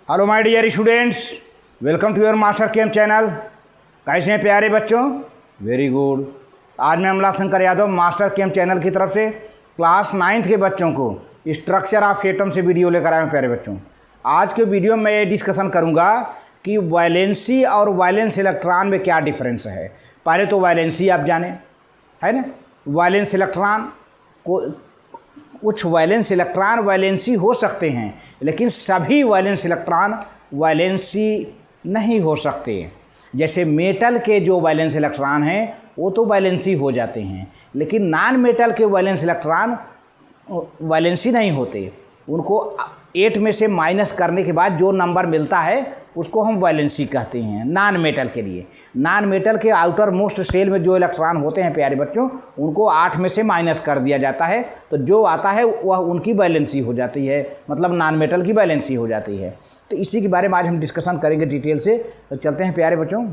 Hello my dear students, welcome to your master chem channel. कैसे हैं प्यारे बच्चों? Very good. आज मैं Amla Shankar Yadav master chem channel की तरफ से क्लास 9th के बच्चों को स्ट्रक्चर ऑफ एटम से वीडियो लेकर आए हैं। प्यारे बच्चों, आज के वीडियो में ये डिस्कशन करूंगा कि वैलेंसी और वैलेंस इलेक्ट्रॉन में क्या डिफरेंस है। पहले तो वैलेंसी आप जाने, है ना। वैलेंस इलेक्ट्रॉन को कुछ वैलेंस इलेक्ट्रॉन वैलेंसी हो सकते हैं, लेकिन सभी वैलेंस इलेक्ट्रॉन वैलेंसी नहीं हो सकते। जैसे मेटल के जो वैलेंस इलेक्ट्रॉन हैं वो तो वैलेंसी हो जाते हैं, लेकिन नॉन मेटल के वैलेंस इलेक्ट्रॉन वैलेंसी नहीं होते। उनको 8 में से माइनस करने के बाद जो नंबर मिलता है उसको हम वैलेंसी कहते हैं। नॉन मेटल के लिए, नॉन मेटल के आउटर मोस्ट सेल में जो इलेक्ट्रॉन होते हैं प्यारे बच्चों, उनको 8 में से माइनस कर दिया जाता है, तो जो आता है वह उनकी वैलेंसी हो जाती है, मतलब नॉन मेटल की वैलेंसी हो जाती है। तो इसी के बारे में आज हम डिस्कशन करेंगे डिटेल से। तो चलते हैं प्यारे बच्चों।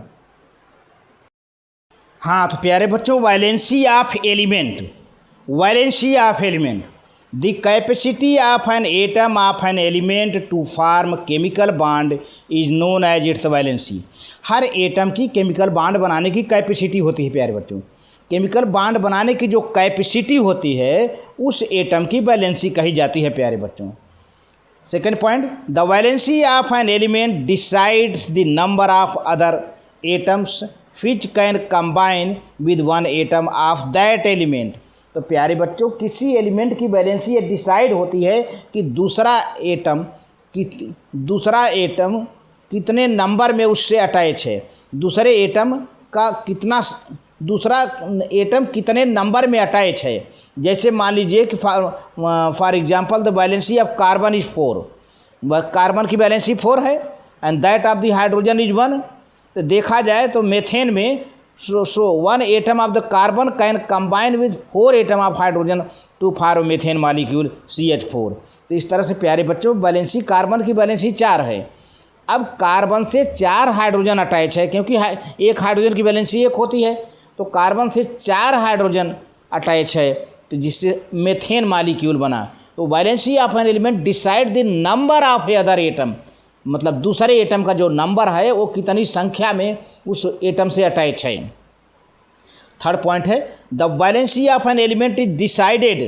हाँ, तो प्यारे बच्चों, valency of element, valency of element, The capacity of an atom of an element to form chemical bond is known as its valency। Her atom की केमिकल बॉन्ड बनाने की कैपेसिटी होती है प्यारे बच्चों। केमिकल बॉन्ड बनाने की जो कैपेसिटी होती है उस एटम की वैलेंसी कही जाती है प्यारे बच्चों। Second point, the valency of an element decides the number of other atoms which can combine with one atom of that element. तो प्यारे बच्चों, किसी एलिमेंट की वैलेंसी ये डिसाइड होती है कि दूसरा एटम कितने नंबर में उससे अटैच है, दूसरा एटम कितने नंबर में अटैच है। जैसे मान लीजिए कि for example the valency of carbon is 4, carbon की वैलेंसी 4 है and that of the hydrogen is 1। तो देखा जाए तो मेथेन में so 1 atom of the carbon can combine with 4 atom of hydrogen to form methane molecule CH4। तो इस तरह से प्यारे बच्चों, वैलेंसी कार्बन की वैलेंसी 4 है। अब कार्बन से 4 हाइड्रोजन अटैच है, क्योंकि एक हाइड्रोजन की वैलेंसी 1 होती है, तो कार्बन से 4 हाइड्रोजन अटैच है, तो जिससे मेथेन मॉलिक्यूल बना। तो valency of an element decide the number of A other atom, मतलब दूसरे एटम का जो नंबर है वो कितनी संख्या में उस एटम से अटैच है। थर्ड पॉइंट है, the valency of an element is decided,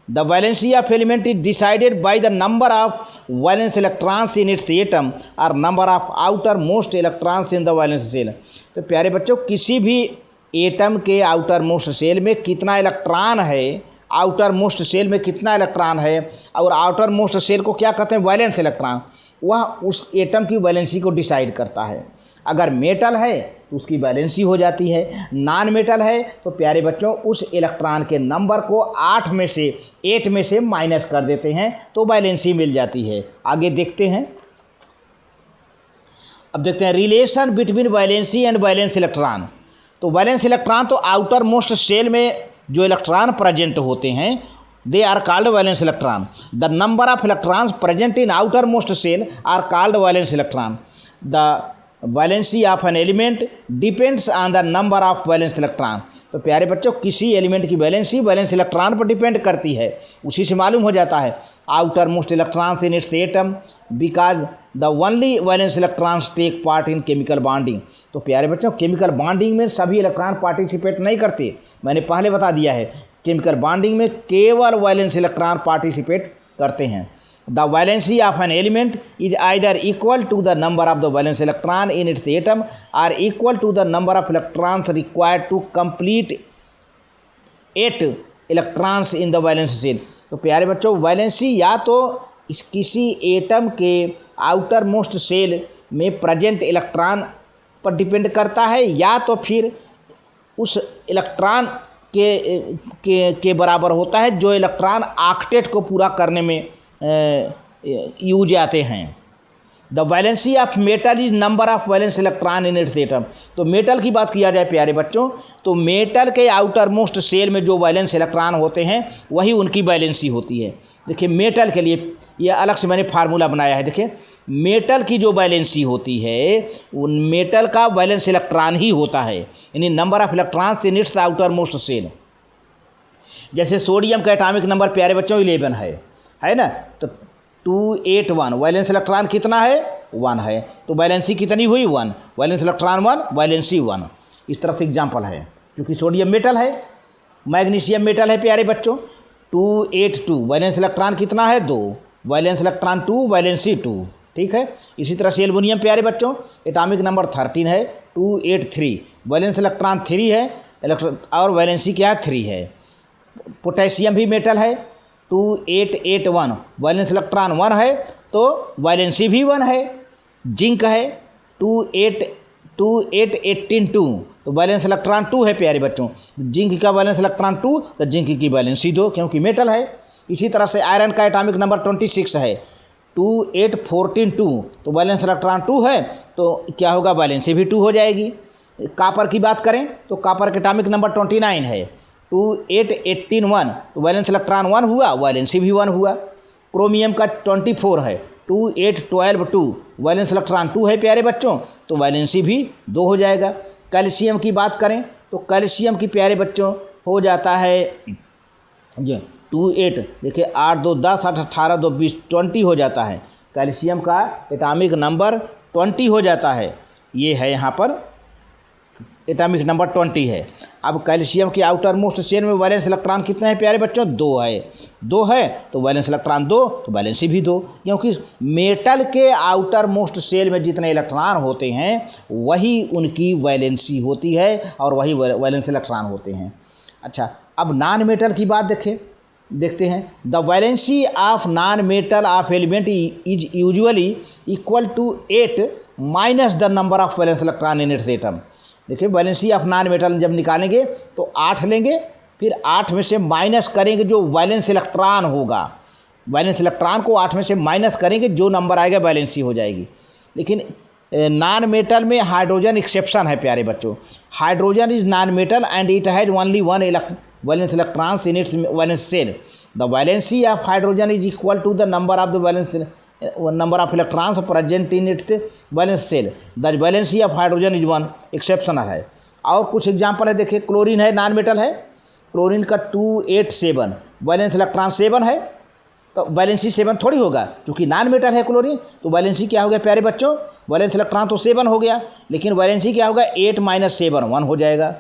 the valency of element is decided by the number of valence electrons in its atom और number of outer most electrons in the valence shell. तो प्यारे बच्चों, किसी भी atom के outer most shell में कितना electron है, आउटर मोस्ट सेल में कितना इलेक्ट्रॉन है, और आउटर मोस्ट सेल को क्या कहते हैं, वैलेंस इलेक्ट्रॉन, वह उस एटम की वैलेंसी को डिसाइड करता है। अगर मेटल है तो उसकी वैलेंसी हो जाती है, नॉन मेटल है तो प्यारे बच्चों उस इलेक्ट्रॉन के नंबर को 8 में से माइनस कर देते हैं तो वैलेंसी मिल जाती है। आगे देखते हैं। अब देखते हैं relation between valency and valence electron. तो वैलेंस इलेक्ट्रॉन तो आउटर मोस्ट सेल में जो इलेक्ट्रॉन प्रेजेंट होते हैं they are called valence electron। the number of electrons present in outermost cell are called valence electron। the valency of an element depends on the number of valence electron। तो प्यारे बच्चों, किसी element की valency valence electron पर depend करती है। उसी से मालूम हो जाता है outer most electrons in its atom because the only valence electrons take part in chemical bonding. तो प्यारे बच्चों, केमिकल बॉन्डिंग में सभी इलेक्ट्रॉन पार्टिसिपेट नहीं करते, मैंने पहले बता दिया है। केमिकल बॉन्डिंग में केवल वैलेंस इलेक्ट्रॉन पार्टिसिपेट करते हैं। The valency of an element is either equal to the number of the valence electron in its atom और equal to the number of electrons required to complete 8 electrons in the valence shell. तो प्यारे बच्चों, valency या तो किसी atom के outer most shell में present electron पर डिपेंड करता है, या तो फिर उस इलेक्ट्रॉन के बराबर होता है जो इलेक्ट्रॉन ऑक्टेट को पूरा करने में यूज आते हैं। The valency of metal is number of valence electron in its atom. तो मेटल की बात किया जाए प्यारे बच्चों, तो मेटल के आउटर मोस्ट सेल में जो वैलेंस इलेक्ट्रॉन होते हैं वही उनकी वैलेंसी होती है। देखिए, मेटल के लिए ये अलग से मैंने फार्मूला बनाया है। देखिए, मेटल की जो वैलेंसी होती है उन मेटल का वैलेंस इलेक्ट्रॉन ही होता है, यानी number of electrons in its outer most shell. जैसे सोडियम का एटॉमिक नंबर प्यारे बच्चों 11 है ना, तो 281 वैलेंस इलेक्ट्रॉन कितना है 1 है। तो वैलेंसी कितनी हुई 1, वैलेंस इलेक्ट्रॉन 1, वैलेंसी 1। इस तरह से एग्जाम्पल है। क्योंकि सोडियम मेटल है, मैग्नीशियम मेटल है प्यारे बच्चों, 282 वैलेंस इलेक्ट्रॉन कितना है 2, वैलेंस इलेक्ट्रॉन 2, वैलेंसी 2। ठीक है। इसी तरह से एल्युमिनियम प्यारे बच्चों एटॉमिक नंबर 13 है, 283 वैलेंस इलेक्ट्रॉन 3 है और वैलेंसी क्या है 3 है। पोटेशियम भी मेटल है, 2881 वैलेंस इलेक्ट्रॉन 1 है तो वैलेंसी भी 1 है। जिंक है 28182 तो वैलेंस इलेक्ट्रॉन 2 है प्यारे बच्चों। जिंक का वैलेंस इलेक्ट्रॉन 2 तो जिंक की वैलेंसी 2 क्योंकि मेटल है। इसी तरह से आयरन का एटॉमिक नंबर 26 है, 28142 तो वैलेंस इलेक्ट्रॉन 2 है तो क्या होगा वैलेंसी भी 2 हो जाएगी। कापर की बात करें तो कापर का एटॉमिक नंबर 29 है, 28181 तो वैलेंस इलेक्ट्रॉन 1 हुआ, वैलेंसी भी 1 हुआ। क्रोमियम का 24 है, 28122 वैलेंस इलेक्ट्रॉन 2 है प्यारे बच्चों तो वैलेंसी भी 2 हो जाएगा। कैल्शियम की बात करें तो कैल्शियम की प्यारे बच्चों हो जाता है 28 देखिए 8 2 10 8 18 2 20 20 हो जाता है। कैल्शियम का एटॉमिक नंबर 20 हो जाता है। ये है यहाँ पर एटॉमिक नंबर 20 है। अब कैल्शियम की आउटर मोस्ट चेन में वैलेंस इलेक्ट्रॉन कितने हैं प्यारे बच्चों 2 है तो वैलेंस इलेक्ट्रॉन 2 तो वैलेंसी भी 2 क्योंकि मेटल के आउटर मोस्ट शेल में जितने इलेक्ट्रॉन होते हैं वही उनकी वैलेंसी होती है और वही वैलेंस इलेक्ट्रॉन होते हैं। अच्छा, अब नॉन मेटल की बात देखते हैं। The valency of non metal of element is usually equal to 8 minus the number of valence electron in its atom. देखिए वैलेंसी ऑफ नॉन मेटल जब निकालेंगे तो 8 लेंगे, फिर 8 में से माइनस करेंगे जो वैलेंस इलेक्ट्रॉन होगा, वैलेंस इलेक्ट्रॉन को 8 में से माइनस करेंगे, जो नंबर आएगा वैलेंसी हो जाएगी। लेकिन नॉन मेटल में हाइड्रोजन एक्सेप्शन है प्यारे बच्चों। Hydrogen is non metal and it has only 1 valence electrons in its valence shell. The valency of hydrogen is equal to the number of the valence number of electrons present in its valence shell. The valency of hydrogen is 1 exceptional है। और कुछ example है देखिए, chlorine है non metal है, chlorine का 287 valence electron 7 है तो वैलेंसी 7 थोड़ी होगा, क्योंकि नॉन मेटल है क्लोरीन तो वैलेंसी क्या हो गया प्यारे बच्चों, वैलेंस इलेक्ट्रॉन तो 7 हो गया लेकिन वैलेंसी क्या होगा 8 - 7 1 हो जाएगा।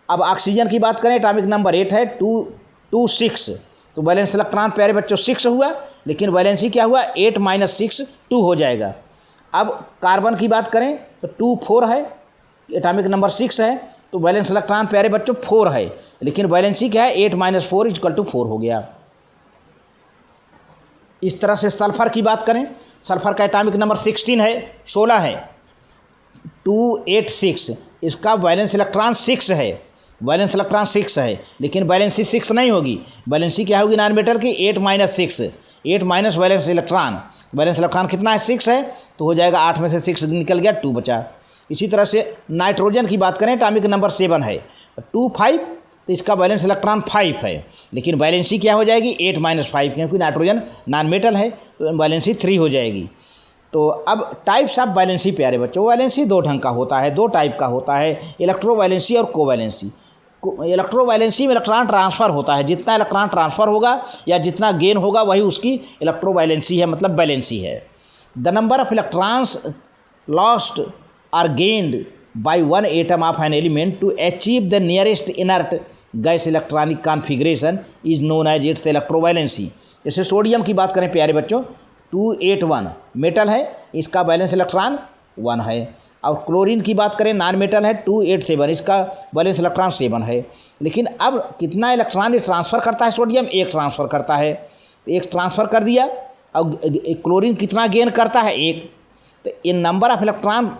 अब ऑक्सीजन की बात करें एटॉमिक नंबर 8 है 226 तो वैलेंस इलेक्ट्रॉन प्यारे बच्चों 6 हुआ लेकिन वैलेंसी क्या हुआ 8 - 6 2 हो जाएगा। अब कार्बन की बात करें तो 24 है, एटॉमिक नंबर 6 है तो वैलेंस इलेक्ट्रॉन प्यारे बच्चों 4 है लेकिन वैलेंसी क्या है 8 - 4 = 4 हो गया। इस तरह से सल्फर की बात करें, सल्फर का एटॉमिक नंबर 16 है 286 इसका वैलेंस इलेक्ट्रॉन 6 है, वैलेंस इलेक्ट्रॉन 6 है लेकिन वैलेंसी 6 नहीं होगी, वैलेंसी क्या होगी नॉन मेटल की 8 - 6 8 माइनस वैलेंस इलेक्ट्रॉन कितना है 6 है तो हो जाएगा 8 में से 6 निकल गया 2 बचा। इसी तरह से नाइट्रोजन की बात करें एटॉमिक नंबर 7 है 25 तो इसका वैलेंस इलेक्ट्रॉन 5 है लेकिन वैलेंसी क्या हो जाएगी 8 - 5 क्योंकि नाइट्रोजन नॉन मेटल है तो वैलेंसी 3 हो जाएगी। तो अब टाइप्स ऑफ वैलेंसी प्यारे बच्चों, वैलेंसी 2 ढंग का होता है, 2 टाइप का होता है, इलेक्ट्रोवैलेंसी और कोवैलेंसी। इलेक्ट्रोवैलेंसी में इलेक्ट्रॉन ट्रांसफ़र होता है, जितना इलेक्ट्रॉन ट्रांसफ़र होगा या जितना गेन होगा वही उसकी इलेक्ट्रोवैलेंसी है, मतलब बैलेंसी है। The number of electrons lost or gained by one atom of an element to achieve the nearest inert gas electronic configuration is known as its electrovalency. जैसे सोडियम की बात करें प्यारे बच्चों 281 मेटल है, इसका वैलेंस इलेक्ट्रॉन 1 है। और क्लोरीन की बात करें नॉन मेटल है 287 इसका वैलेंस इलेक्ट्रॉन 7 है। लेकिन अब कितना इलेक्ट्रॉन ये ट्रांसफ़र करता है सोडियम, 1 ट्रांसफ़र करता है तो 1 ट्रांसफ़र कर दिया। और क्लोरीन कितना गेन करता है 1, तो इन number of electron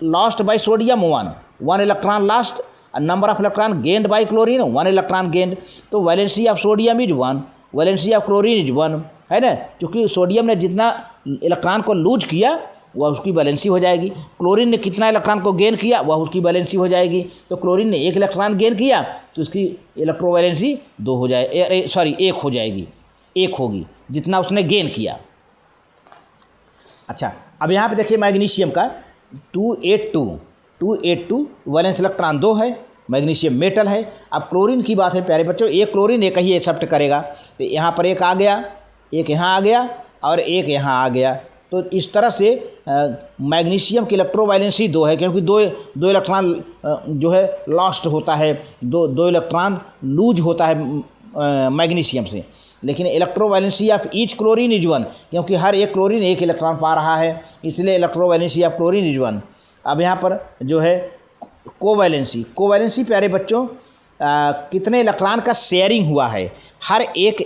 lost by sodium 1 electron lost, number of electron gained by chlorine 1 electron gained. तो valency of sodium is 1, valency of chlorine is 1 है ना, क्योंकि सोडियम ने जितना इलेक्ट्रॉन को लूज किया वह उसकी बैलेंसी हो जाएगी, क्लोरीन ने कितना इलेक्ट्रॉन को गेन किया वह उसकी बैलेंसी हो जाएगी। तो क्लोरीन ने 1 इलेक्ट्रॉन गेन किया तो उसकी इलेक्ट्रोवैलेंसी 2 हो जाए 1 हो जाएगी, 1 होगी जितना उसने गेन किया। अच्छा, अब यहाँ पे देखिए मैग्नीशियम का 282 वैलेंस इलेक्ट्रॉन 2 है, मैग्नीशियम मेटल है। अब क्लोरीन की बात है प्यारे बच्चों, एक क्लोरीन एक ही एक्सेप्ट करेगा तो यहाँ पर 1 आ गया, 1 यहाँ आ गया और 1 यहाँ आ गया तो इस तरह से मैग्नीशियम की इलेक्ट्रोवायलेंसी 2 है, क्योंकि दो इलेक्ट्रॉन जो है लॉस्ट होता है, दो इलेक्ट्रॉन लूज होता है मैग्नीशियम से। लेकिन इलेक्ट्रोवायलेंसी ऑफ ईच क्लोरीन इज 1, क्योंकि हर एक क्लोरीन एक इलेक्ट्रॉन पा रहा है, इसलिए इलेक्ट्रोवायलेंसी ऑफ क्लोरीन इज 1। अब यहाँ पर जो है कोवैलेंसी प्यारे बच्चों, कितने इलेक्ट्रॉन का शेयरिंग हुआ है। हर एक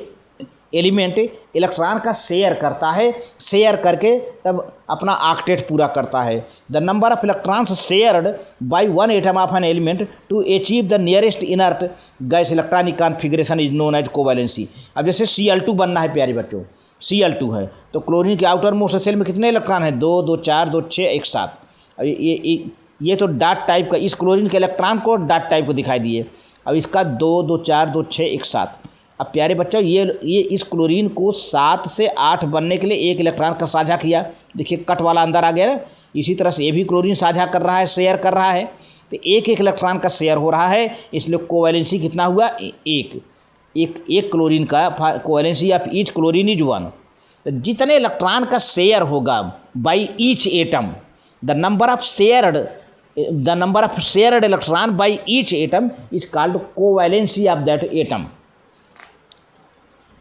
एलिमेंट इलेक्ट्रॉन का शेयर करता है, शेयर करके तब अपना ऑक्टेट पूरा करता है। The number of electrons shared by one atom of an element to achieve the nearest inert gas electronic configuration is known as covalency. अब जैसे Cl2 बनना है प्यारे बच्चों, Cl2 है तो क्लोरीन के आउटर मोस्ट शेल में कितने इलेक्ट्रॉन हैं? 2 2 4 2 6 1 7। अब ये तो डॉट टाइप का, इस क्लोरीन के इलेक्ट्रॉन को डॉट टाइप को दिखाई दिए। अब इसका 2 2 4 2 6 1 7। अब प्यारे बच्चों ये इस क्लोरीन को 7 से 8 बनने के लिए एक इलेक्ट्रॉन का साझा किया। देखिए कट वाला अंदर आ गया ना। इसी तरह से ये भी क्लोरीन साझा कर रहा है, शेयर कर रहा है, तो एक इलेक्ट्रॉन का शेयर हो रहा है, इसलिए कोवैलेंसी कितना हुआ? एक क्लोरीन का covalency of each chlorine is 1। तो जितने इलेक्ट्रॉन का शेयर होगा by each atom, the number of shared electron by each atom is called covalency of that atom.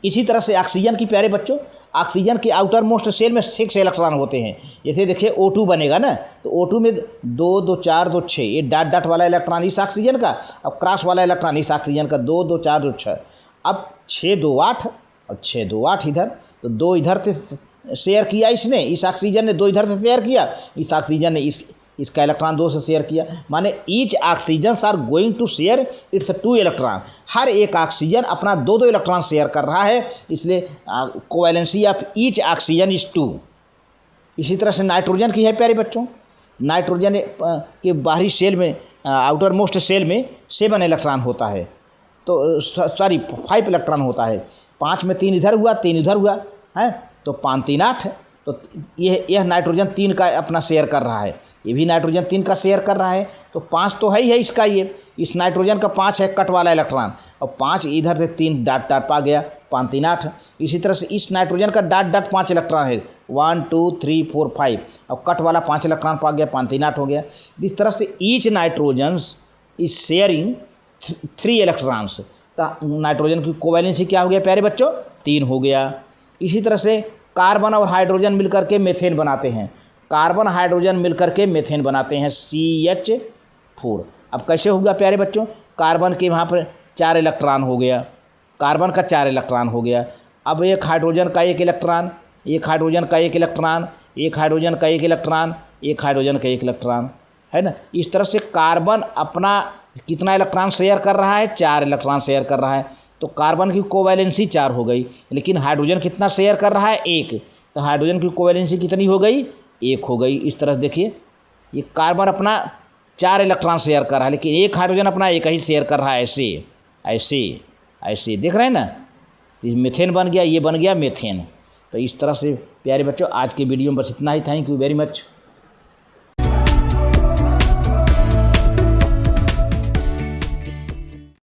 इसी तरह से ऑक्सीजन की प्यारे बच्चों, ऑक्सीजन के आउटर मोस्ट शेल में 6 इलेक्ट्रॉन होते हैं। जैसे देखिए O2 बनेगा ना, तो O2 में 2 2 4 2 6, ये डॉट डॉट वाला इलेक्ट्रॉन इस ऑक्सीजन का, अब क्रॉस वाला इलेक्ट्रॉन इस ऑक्सीजन का, 2 2 4 2 6। अब 6 2 8, अब 6 2 8 इधर, तो 2 इधर से शेयर किया इसने, इस ऑक्सीजन ने 2 इधर से शेयर किया, इस ऑक्सीजन ने इसका इलेक्ट्रॉन 2 से शेयर किया। माने each oxygen are going to share its 2 electron. हर एक ऑक्सीजन अपना 2 इलेक्ट्रॉन शेयर कर रहा है, इसलिए covalency of each oxygen is 2। इसी तरह से नाइट्रोजन की है प्यारे बच्चों। नाइट्रोजन के बाहरी सेल में, आउटर मोस्ट सेल में 7 इलेक्ट्रॉन होता है, तो 5 इलेक्ट्रॉन होता है। 5 में 3 इधर हुआ, 3 इधर हुआ है, तो 5 3 8। तो यह नाइट्रोजन 3 का अपना शेयर कर रहा है, ये भी नाइट्रोजन 3 का शेयर कर रहा है, तो 5 तो है ही है इसका। ये इस नाइट्रोजन का 5 है कट वाला इलेक्ट्रॉन, और 5 इधर से 3 डॉट डॉट पा गया, 5 3 8। इसी तरह से इस नाइट्रोजन का डॉट डॉट 5 इलेक्ट्रॉन है, 1 2 3 4 5, अब कट वाला 5 इलेक्ट्रॉन पा गया, 5 3 8 हो गया। इस तरह से each nitrogen is sharing 3 electrons. तो नाइट्रोजन की कोवैलेंसी क्या हो गया प्यारे बच्चों? 3 हो गया। इसी तरह से कार्बन और हाइड्रोजन मिलकर के मेथेन बनाते हैं। कार्बन हाइड्रोजन मिलकर के मेथेन बनाते हैं, CH4। अब कैसे होगा प्यारे बच्चों? कार्बन के वहाँ पर 4 इलेक्ट्रॉन हो गया, कार्बन का 4 इलेक्ट्रॉन हो गया। अब एक हाइड्रोजन का 1 इलेक्ट्रॉन, एक हाइड्रोजन का 1 इलेक्ट्रॉन, एक हाइड्रोजन का 1 इलेक्ट्रॉन, एक हाइड्रोजन का 1 इलेक्ट्रॉन, है ना। इस तरह से कार्बन अपना कितना इलेक्ट्रॉन शेयर कर रहा है? 4 इलेक्ट्रॉन शेयर कर रहा है। तो कार्बन की कोवैलेंसी 4 हो गई, लेकिन हाइड्रोजन कितना शेयर कर रहा है? 1। तो हाइड्रोजन की कोवैलेंसी कितनी हो गई? 1 हो गई। इस तरह देखिए, ये कार्बन अपना 4 इलेक्ट्रॉन शेयर कर रहा है, लेकिन एक हाइड्रोजन अपना 1 ही शेयर कर रहा है, ऐसे ऐसे ऐसे, देख रहे हैं ना। तो मीथेन बन गया, ये बन गया मीथेन। तो इस तरह से प्यारे बच्चों आज के वीडियो में बस इतना ही। Thank you very much.